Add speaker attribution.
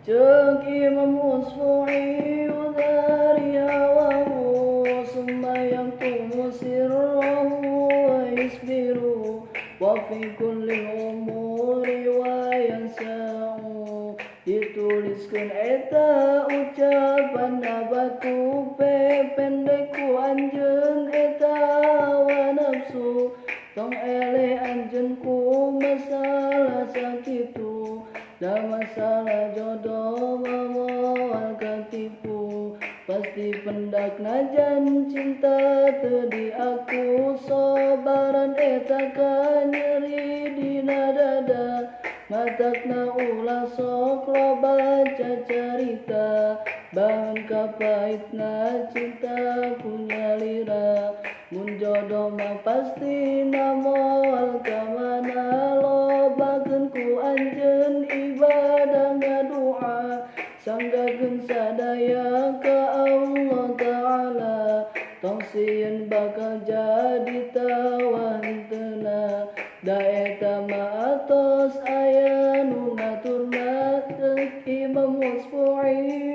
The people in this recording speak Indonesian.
Speaker 1: Cek Imam Usfu'i dari hawahu summa yaktumu sirrahu wa yusbiru wa fi kulli umuri wa yansa'u. Dituliskan eta ucapan nabatu pendekku anjeun eta wa nafsu tong eleh anjeun ku masalah sakitu. Da masalah jodoh mawal katipu pasti pendak najan cinta teu aku sobaran eta ka nyeri dina dada matakna ulah sok loba cacarita bahan kapahitna cinta ku nyalira mun jodoh mah pasti moal ka mana lobakeun ku anjeun ibadah ngadoa sanggakeun sadaya ka Allah Ta'ala tong sieun bakal jadi tawanteuna da eta mah atos aya nu ngaturna Imam Usfu'i